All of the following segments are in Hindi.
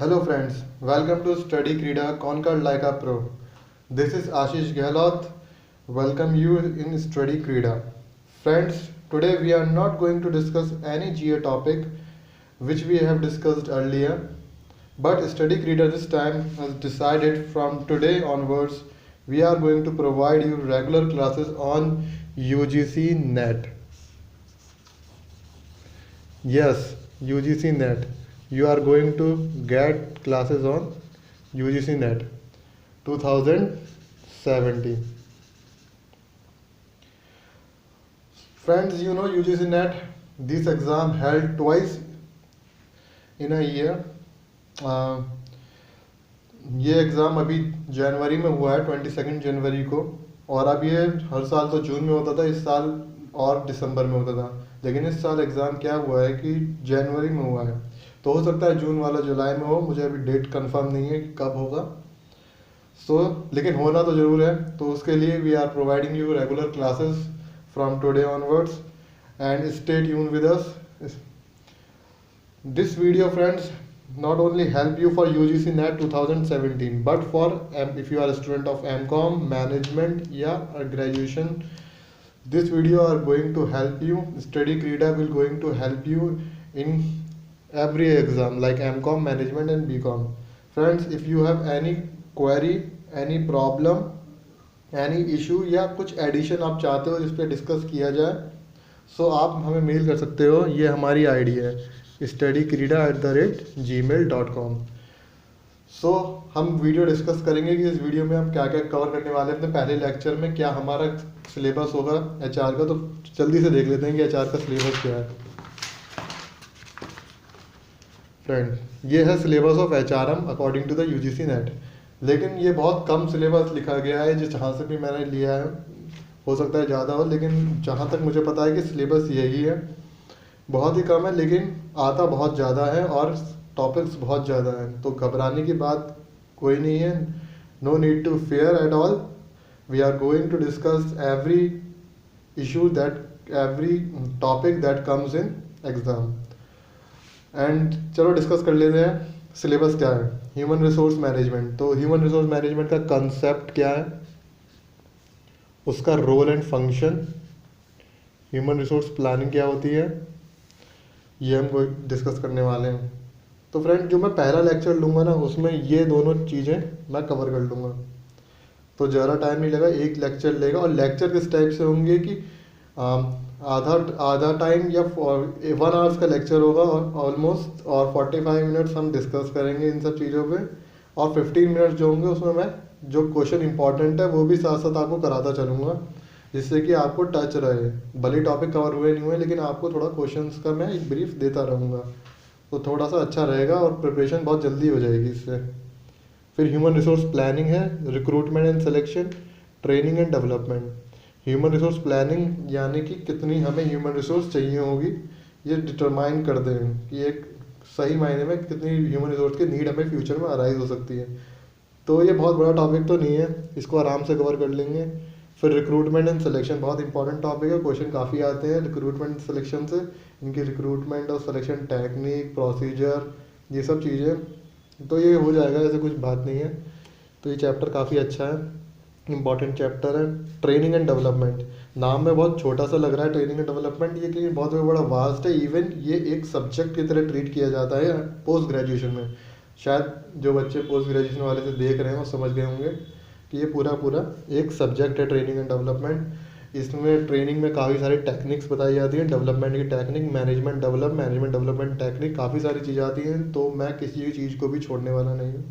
Hello friends, welcome to Study Krida Conquer Like a Pro. This is Ashish Gehlot. Welcome you in Study Krida. Friends, today we are not going to discuss any GA topic which we have discussed earlier, but Study Krida this time has decided from today onwards we are going to provide you regular classes on UGC NET. Yes, UGC NET. You are going to get classes on UGC NET 2017. Friends, you know UGC NET, this exam held twice in a year. Uh, ये एग्ज़ाम अभी जनवरी में हुआ है 22 जनवरी को, और अब ये हर साल तो जून में होता था, इस साल और दिसंबर में होता था, लेकिन इस साल एग्ज़ाम क्या हुआ है कि जनवरी में हुआ है। तो हो सकता है जून वाला जुलाई में हो, मुझे अभी डेट कंफर्म नहीं है कि कब होगा। लेकिन होना तो ज़रूर है, तो उसके लिए we are providing you regular classes from today onwards and stay tune with us. This video, friends, not only help you for UGC NET 2017, but for if you are a student of MCOM, management, or graduation, this video are going to help you. Study Krida will going to help you in every exam like MCOM, management and BCom. Friends, if you have any query, any problem, any issue या कुछ एडिशन आप चाहते हो जिस पे डिस्कस किया जाए, सो आप हमें मेल कर सकते हो। ये हमारी आईडी है studykrida@gmail.com। सो हम वीडियो डिस्कस करेंगे कि इस वीडियो में हम क्या क्या कवर करने वाले हैं अपने पहले लेक्चर में, क्या हमारा सिलेबस होगा एचआर का। तो जल्दी से देख लेते हैं कि एचआर का सिलेबस क्या है। फ्रेंड, ये है syllabus of HRM according to the UGC NET, लेकिन ये बहुत कम सिलेबस लिखा गया है जिस जहाँ से भी मैंने लिया है। हो सकता है ज़्यादा हो, लेकिन जहाँ तक मुझे पता है कि सिलेबस यही है। बहुत ही कम है, लेकिन आता बहुत ज़्यादा है और टॉपिक्स बहुत ज़्यादा हैं, तो घबराने की बात कोई नहीं है। No need to fear at all. We are going to discuss every issue that every topic that comes in exam. And चलो डिस्कस कर लेते हैं सिलेबस क्या है। ह्यूमन रिसोर्स मैनेजमेंट, तो ह्यूमन रिसोर्स मैनेजमेंट का कंसेप्ट क्या है, उसका role and function, human resource planning क्या होती है, ये हम डिस्कस करने वाले हैं। तो फ्रेंड, जो मैं पहला लेक्चर लूँगा ना, उसमें ये दोनों चीज़ें मैं कवर कर लूँगा, तो ज़्यादा टाइम नहीं लगा, एक लेक्चर लेगा। और लेक्चर किस टाइप से होंगे कि आधा आधा टाइम या 1 आवर्स का लेक्चर होगा ऑलमोस्ट, और 45 मिनट्स हम डिस्कस करेंगे इन सब चीज़ों पे, और 15 मिनट्स जो होंगे उसमें मैं जो क्वेश्चन इंपॉर्टेंट है वो भी साथ साथ आपको कराता चलूँगा, जिससे कि आपको टच रहे। भले टॉपिक कवर हुए नहीं हुए, लेकिन आपको थोड़ा क्वेश्चंस का मैं एक ब्रीफ देता रहूँगा, तो थोड़ा सा अच्छा रहेगा और प्रिपरेशन बहुत जल्दी हो जाएगी इससे। फिर ह्यूमन रिसोर्स प्लानिंग है, recruitment and selection, training and development. Human resource planning यानी कि कितनी हमें ह्यूमन रिसोर्स चाहिए होगी, ये डिटरमाइन कर दें कि एक सही मायने में कितनी ह्यूमन रिसोर्स की नीड हमें फ्यूचर में अराइज हो सकती है। तो ये बहुत बड़ा टॉपिक तो नहीं है, इसको आराम से कवर कर लेंगे। फिर रिक्रूटमेंट एंड सिलेक्शन बहुत इंपॉर्टेंट टॉपिक है, क्वेश्चन काफ़ी आते हैं रिक्रूटमेंट सिलेक्शन से। इनकी रिक्रूटमेंट और सिलेक्शन टेक्निक, प्रोसीजर, ये सब चीज़ें, तो ये हो जाएगा, ऐसे कुछ बात नहीं है। तो ये चैप्टर काफ़ी अच्छा है, इंपॉर्टेंट चैप्टर है। ट्रेनिंग एंड डेवलपमेंट, नाम में बहुत छोटा सा लग रहा है ट्रेनिंग एंड डेवलपमेंट, ये कि बहुत बड़ा वास्ट है। इवन ये एक सब्जेक्ट की तरह ट्रीट किया जाता है पोस्ट ग्रेजुएशन में। शायद जो बच्चे पोस्ट ग्रेजुएशन वाले से देख रहे हैं वो समझ गए होंगे कि ये पूरा पूरा एक सब्जेक्ट है ट्रेनिंग एंड डेवलपमेंट। इसमें ट्रेनिंग में काफ़ी सारी टेक्निक्स बताई जाती हैं, डेवलपमेंट की टेक्निक, मैनेजमेंट डेवलपमेंट टेक्निक, काफ़ी सारी चीज़ें आती हैं। तो मैं किसी भी चीज़ को भी छोड़ने वाला नहीं हूँ।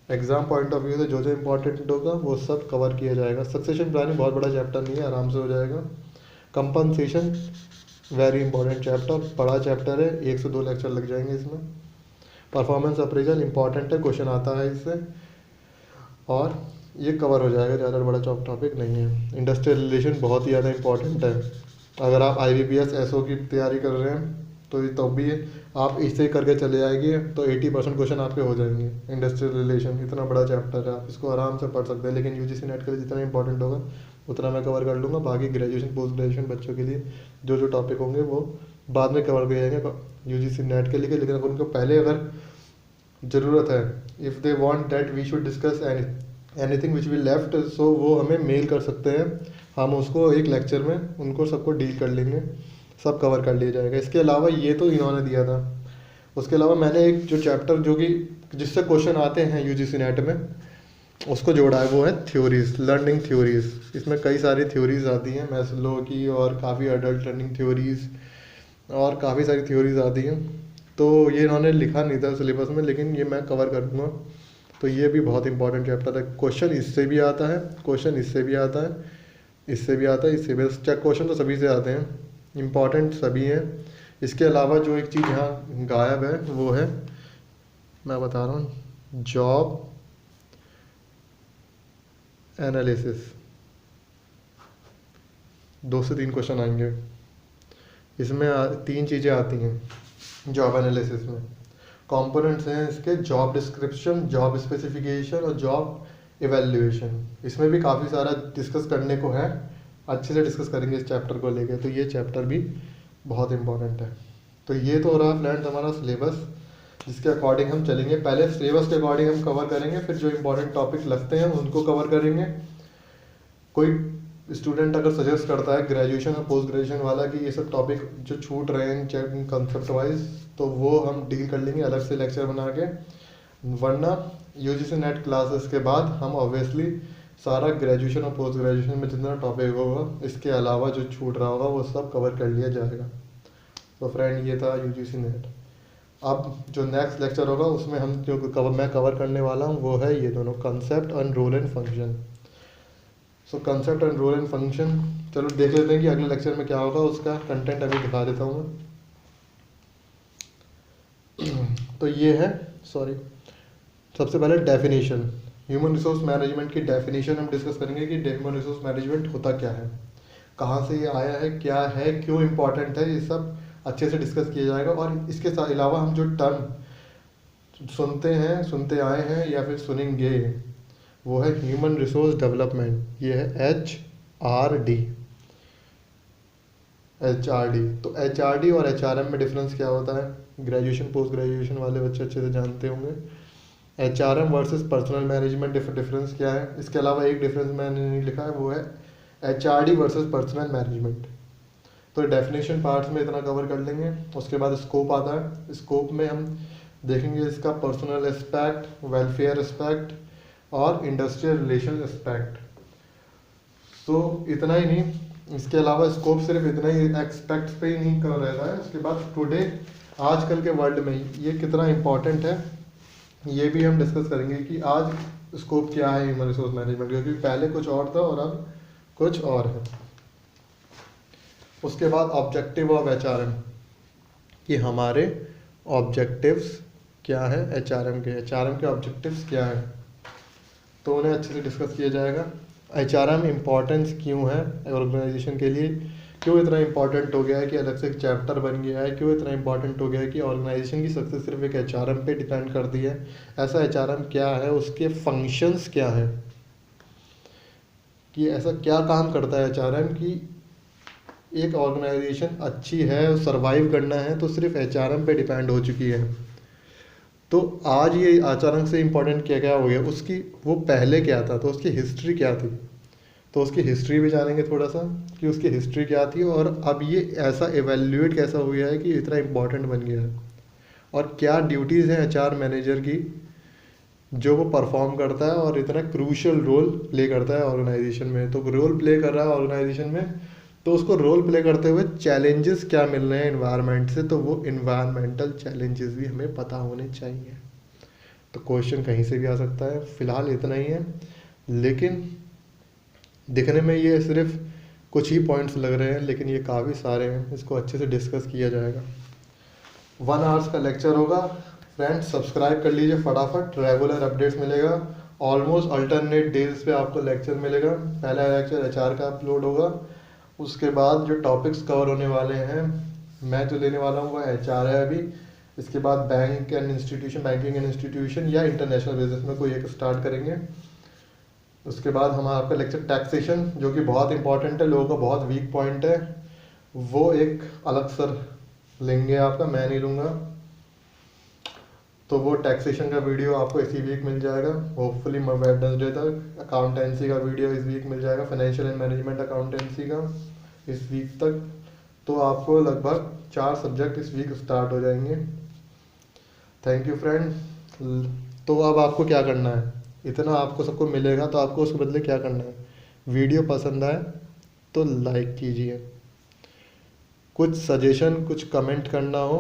एग्जाम पॉइंट ऑफ व्यू से जो जो इंपॉर्टेंट होगा वो सब कवर किया जाएगा। सक्सेशन प्लानिंग बहुत बड़ा चैप्टर नहीं है, आराम से हो जाएगा। कंपनसेशन वेरी इंपॉर्टेंट चैप्टर, बड़ा चैप्टर है, 1 से 2 लेक्चर लग जाएंगे इसमें। परफॉर्मेंस अप्रेजल इंपॉर्टेंट है, क्वेश्चन आता है इससे, और ये कवर हो जाएगा, ज़्यादा बड़ा टॉपिक नहीं है। इंडस्ट्रियल रिलेशन बहुत ही ज़्यादा इंपॉर्टेंट है। अगर आप IBPS SO की तैयारी कर रहे हैं तो ये तो भी आप इससे करके चले जाएंगे तो 80% क्वेश्चन आपके हो जाएंगे। इंडस्ट्रियल रिलेशन इतना बड़ा चैप्टर है, आप इसको आराम से पढ़ सकते हैं, लेकिन UGC नेट के लिए जितना इंपॉर्टेंट होगा उतना मैं कवर कर लूँगा। बाकी ग्रेजुएशन पोस्ट ग्रेजुएशन बच्चों के लिए जो जो टॉपिक होंगे वो बाद में कवर किए जाएंगे UGC नेट के लिए। लेकिन अगर उनको पहले अगर ज़रूरत है, if they want that we should discuss anything which we left, so वो हमें मेल कर सकते हैं, हम उसको एक लेक्चर में उनको सबको डील कर लेंगे, सब कवर कर लिया जाएगा। इसके अलावा ये तो इन्होंने दिया था, उसके अलावा मैंने एक जो चैप्टर जो कि जिससे क्वेश्चन आते हैं यूजीसी नेट में उसको जोड़ा है, वो है थ्योरीज, लर्निंग थ्योरीज। इसमें कई सारी थ्योरीज आती हैं मैस्लो की, और काफ़ी अडल्ट लर्निंग थ्योरीज, और काफ़ी सारी थ्योरीज आती हैं। तो ये इन्होंने लिखा नहीं था सिलेबस में, लेकिन ये मैं कवर कर दूँगा। तो ये भी बहुत इंपॉर्टेंट चैप्टर है। क्वेश्चन इससे भी आता है, क्वेश्चन इससे भी आता है, इससे भी आता है, इससे भी। क्वेश्चन तो सभी से आते हैं, इम्पॉर्टेंट सभी हैं। इसके अलावा जो एक चीज़ यहाँ गायब है वो है, मैं बता रहा हूँ, जॉब एनालिसिस। 2 से 3 क्वेश्चन आएंगे इसमें। 3 चीज़ें आती हैं जॉब एनालिसिस में। कंपोनेंट्स हैं इसके, जॉब डिस्क्रिप्शन, जॉब स्पेसिफिकेशन और जॉब इवैल्यूएशन। इसमें भी काफ़ी सारा डिस्कस करने को है, अच्छे से डिस्कस करेंगे इस चैप्टर को लेके। तो ये चैप्टर भी बहुत इंपॉर्टेंट है। तो ये तो हो रहा फ्रेंड्स हमारा सिलेबस, जिसके अकॉर्डिंग हम चलेंगे। पहले सिलेबस के अकॉर्डिंग हम कवर करेंगे, फिर जो इंपॉर्टेंट टॉपिक लगते हैं उनको कवर करेंगे। कोई स्टूडेंट अगर सजेस्ट करता है ग्रेजुएशन और पोस्ट ग्रेजुएशन वाला कि ये सब टॉपिक जो छूट रहे हैं कंसेप्ट वाइज, तो वो हम डील कर लेंगे अलग से लेक्चर बना के। वरना यूजीसी नेट क्लासेस के बाद हम ऑब्वियसली सारा ग्रेजुएशन और पोस्ट ग्रेजुएशन में जितना टॉपिक होगा, इसके अलावा जो छूट रहा होगा वो सब कवर कर लिया जाएगा। तो फ्रेंड ये था यूजीसी नेट। अब जो नेक्स्ट लेक्चर होगा उसमें हम जो मैं कवर करने वाला हूँ वो है ये दोनों, concept and role and function. So concept and role and function, चलो देख लेते हैं कि अगले लेक्चर में क्या होगा। उसका कंटेंट अभी दिखा देता हूँ मैं। तो ये है, सॉरी, सबसे पहले डेफिनेशन, ह्यूमन रिसोर्स मैनेजमेंट की डेफिनेशन हम डिस्कस करेंगे कि ह्यूमन रिसोर्स मैनेजमेंट होता क्या है, कहाँ से ये आया है, क्या है, क्यों इम्पोर्टेंट है, ये सब अच्छे से डिस्कस किया जाएगा। और इसके साथ अलावा हम जो टर्म सुनते आए हैं या फिर सुनेंगे, वो है ह्यूमन रिसोर्स डेवलपमेंट। ये है HRD। तो HRD और HRM में डिफरेंस क्या होता है, ग्रेजुएशन पोस्ट ग्रेजुएशन वाले बच्चे अच्छे से जानते होंगे। HRM versus personal management difference क्या है। इसके अलावा एक डिफरेंस मैंने नहीं लिखा है, वो है HRD वर्सेस पर्सनल मैनेजमेंट। तो डेफिनेशन पार्ट्स में इतना कवर कर लेंगे। उसके बाद स्कोप आता है, स्कोप में हम देखेंगे इसका पर्सनल एस्पेक्ट, वेलफेयर एस्पेक्ट और इंडस्ट्रियल रिलेशन एस्पेक्ट। तो इतना ही नहीं, इसके अलावा स्कोप सिर्फ इतना ही एक्सपेक्ट्स पे ही नहीं कर रहता है। उसके बाद टुडे, आजकल के वर्ल्ड में ये कितना इम्पोर्टेंट है, ये भी हम डिस्कस करेंगे कि आज स्कोप क्या है ह्यूमन रिसोर्स मैनेजमेंट, क्योंकि पहले कुछ और था और अब कुछ और है। उसके बाद ऑब्जेक्टिव ऑफ HRM, कि हमारे ऑब्जेक्टिव्स क्या है HRM के ऑब्जेक्टिव्स क्या है, तो उन्हें अच्छे से डिस्कस किया जाएगा। HRM इम्पॉर्टेंस क्यों है ऑर्गेनाइजेशन के लिए, क्यों इतना इम्पॉर्टेंट हो गया है कि अलग से एक चैप्टर बन गया है, क्यों इतना इम्पॉर्टेंट हो गया है कि ऑर्गेनाइजेशन की सक्सेस सिर्फ एक HRM पे डिपेंड करती है। ऐसा HRM क्या है, उसके फंक्शंस क्या है, कि ऐसा क्या काम करता है HRM कि एक ऑर्गेनाइजेशन अच्छी है और सर्वाइव करना है तो सिर्फ HRM पे डिपेंड हो चुकी है। तो आज ये अचानक से इम्पोर्टेंट क्या क्या हो गया, उसकी वो पहले क्या था, तो उसकी हिस्ट्री क्या थी, तो उसकी हिस्ट्री भी जानेंगे थोड़ा सा कि उसकी हिस्ट्री क्या थी और अब ये ऐसा एवेल्यूएट कैसा हो गया है कि इतना इम्पोर्टेंट बन गया है, और क्या ड्यूटीज़ हैं HR मैनेजर की जो वो परफॉर्म करता है और इतना क्रूशियल रोल प्ले करता है ऑर्गेनाइजेशन में। तो रोल प्ले कर रहा है ऑर्गेनाइजेशन में, तो उसको रोल प्ले करते हुए चैलेंजेस क्या मिल रहे हैं इन्वायरमेंट से, तो वो इन्वायरमेंटल चैलेंजेस भी हमें पता होने चाहिए। तो क्वेश्चन कहीं से भी आ सकता है, फिलहाल इतना ही है, लेकिन दिखने में ये सिर्फ कुछ ही पॉइंट्स लग रहे हैं, लेकिन ये काफ़ी सारे हैं, इसको अच्छे से डिस्कस किया जाएगा। 1 आवर्स का लेक्चर होगा। फ्रेंड्स सब्सक्राइब कर लीजिए फटाफट, रेगुलर अपडेट्स मिलेगा। ऑलमोस्ट अल्टरनेट डेज पे आपको लेक्चर मिलेगा। पहला लेक्चर HR का अपलोड होगा, उसके बाद जो टॉपिक्स कवर होने वाले हैं, मैं जो लेने वाला हूँ वो HR है अभी। इसके बाद बैंकिंग एंड इंस्टीट्यूशन या इंटरनेशनल बिजनेस में कोई एक स्टार्ट करेंगे। उसके बाद हमारा आपका लेक्चर टैक्सेशन, जो कि बहुत इंपॉर्टेंट है, लोगों का बहुत वीक पॉइंट है, वो एक अलग सर लेंगे आपका, मैं नहीं लूँगा। तो वो टैक्सेशन का वीडियो आपको इसी वीक मिल जाएगा होपफुली वेडनेसडे तक। अकाउंटेंसी का वीडियो इस वीक मिल जाएगा, फाइनेंशियल एंड मैनेजमेंट अकाउंटेंसी का इस वीक तक। तो आपको लगभग 4 सब्जेक्ट इस वीक स्टार्ट हो जाएंगे। Thank you friend. तो अब आपको क्या करना है, इतना आपको सबको मिलेगा तो आपको उसके बदले क्या करना है, वीडियो पसंद आए तो लाइक कीजिए, कुछ सजेशन कुछ कमेंट करना हो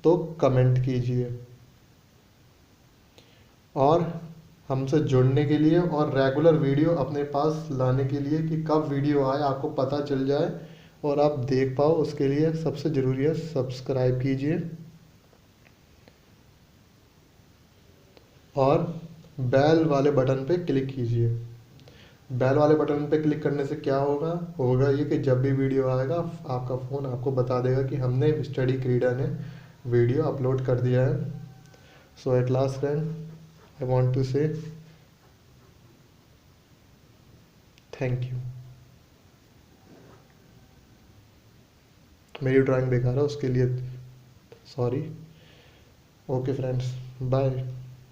तो कमेंट कीजिए, और हमसे जुड़ने के लिए और रेगुलर वीडियो अपने पास लाने के लिए कि कब वीडियो आए आपको पता चल जाए और आप देख पाओ, उसके लिए सबसे ज़रूरी है सब्सक्राइब कीजिए और बेल वाले बटन पे क्लिक कीजिए। बेल वाले बटन पे क्लिक करने से क्या होगा, होगा ये कि जब भी वीडियो आएगा आपका फ़ोन आपको बता देगा कि हमने स्टडी क्रीडा ने वीडियो अपलोड कर दिया है। So at last friend I want to say thank you. मेरी ड्राइंग बेकार है उसके लिए सॉरी। Okay friends, bye.